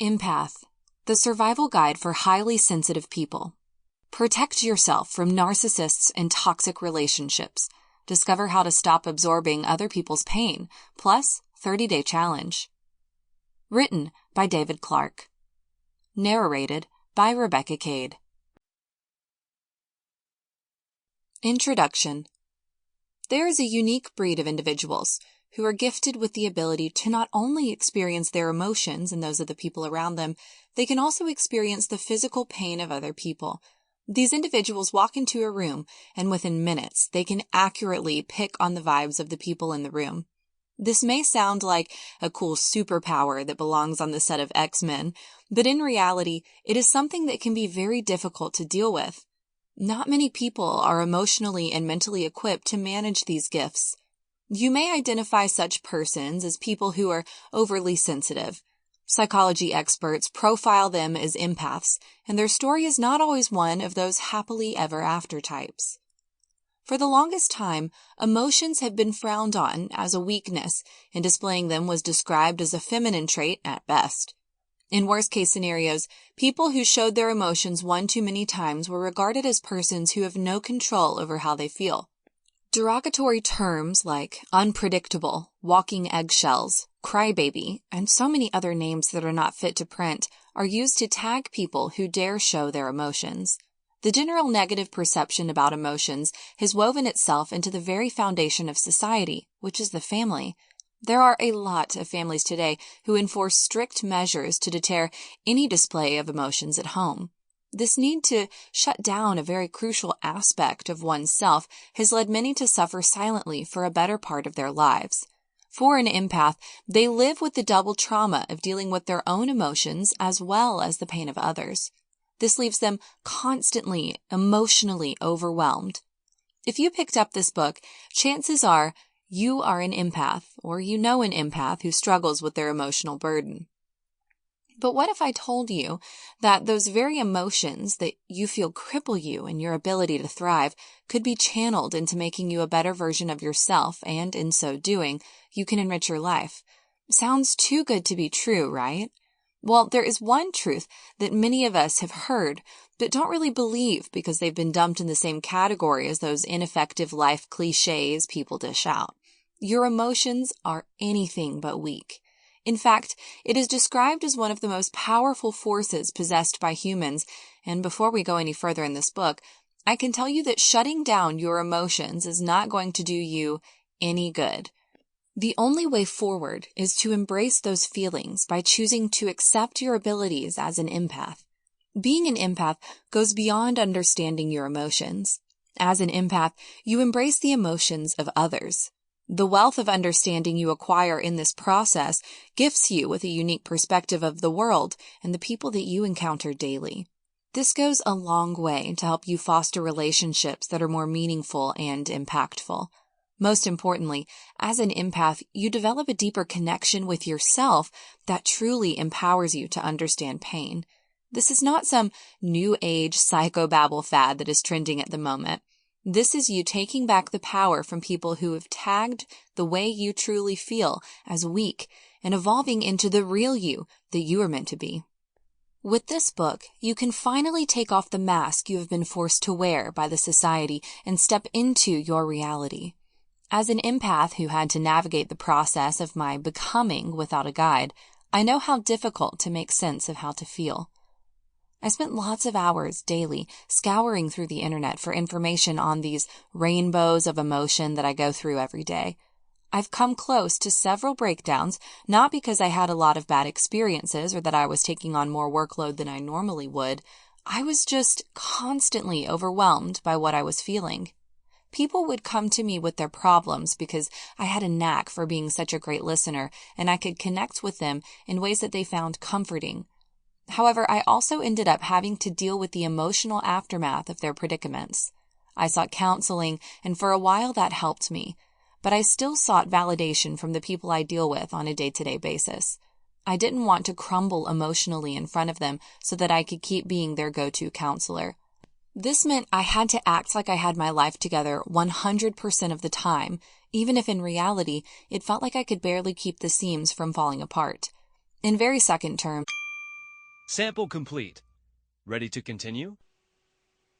Empath, the survival guide for highly sensitive people. Protect yourself from narcissists and toxic relationships. Discover how to stop absorbing other people's pain, plus 30-day challenge. Written by David Clark. Narrated by Rebecca Cade. Introduction. There is a unique breed of individuals who are gifted with the ability to not only experience their emotions and those of the people around them, they can also experience the physical pain of other people. These individuals walk into a room, and within minutes, they can accurately pick on the vibes of the people in the room. This may sound like a cool superpower that belongs on the set of X-Men, but in reality, it is something that can be very difficult to deal with. Not many people are emotionally and mentally equipped to manage these gifts. You may identify such persons as people who are overly sensitive. Psychology experts profile them as empaths, and their story is not always one of those happily ever after types. For the longest time, emotions have been frowned on as a weakness, and displaying them was described as a feminine trait at best. In worst-case scenarios, people who showed their emotions one too many times were regarded as persons who have no control over how they feel. Derogatory terms like unpredictable, walking eggshells, crybaby, and so many other names that are not fit to print are used to tag people who dare show their emotions. The general negative perception about emotions has woven itself into the very foundation of society, which is the family. There are a lot of families today who enforce strict measures to deter any display of emotions at home. This need to shut down a very crucial aspect of oneself has led many to suffer silently for a better part of their lives. For an empath, they live with the double trauma of dealing with their own emotions as well as the pain of others. This leaves them constantly emotionally overwhelmed. If you picked up this book, chances are you are an empath, or you know an empath who struggles with their emotional burden. But what if I told you that those very emotions that you feel cripple you and your ability to thrive could be channeled into making you a better version of yourself, and in so doing, you can enrich your life? Sounds too good to be true, right? Well, there is one truth that many of us have heard, but don't really believe because they've been dumped in the same category as those ineffective life cliches people dish out. Your emotions are anything but weak. In fact, it is described as one of the most powerful forces possessed by humans, and before we go any further in this book, I can tell you that shutting down your emotions is not going to do you any good. The only way forward is to embrace those feelings by choosing to accept your abilities as an empath. Being an empath goes beyond understanding your emotions. As an empath, you embrace the emotions of others. The wealth of understanding you acquire in this process gifts you with a unique perspective of the world and the people that you encounter daily. This goes a long way to help you foster relationships that are more meaningful and impactful. Most importantly, as an empath, you develop a deeper connection with yourself that truly empowers you to understand pain. This is not some new age psychobabble fad that is trending at the moment. This is you taking back the power from people who have tagged the way you truly feel as weak and evolving into the real you that you are meant to be. With this book, you can finally take off the mask you have been forced to wear by the society and step into your reality. As an empath who had to navigate the process of my becoming without a guide, I know how difficult to make sense of how to feel. I spent lots of hours daily scouring through the internet for information on these rainbows of emotion that I go through every day. I've come close to several breakdowns, not because I had a lot of bad experiences or that I was taking on more workload than I normally would. I was just constantly overwhelmed by what I was feeling. People would come to me with their problems because I had a knack for being such a great listener, and I could connect with them in ways that they found comforting. However, I also ended up having to deal with the emotional aftermath of their predicaments. I sought counseling, and for a while that helped me, but I still sought validation from the people I deal with on a day-to-day basis. I didn't want to crumble emotionally in front of them so that I could keep being their go-to counselor. This meant I had to act like I had my life together 100% of the time, even if in reality it felt like I could barely keep the seams from falling apart. In very second terms, Sample complete. Ready to continue?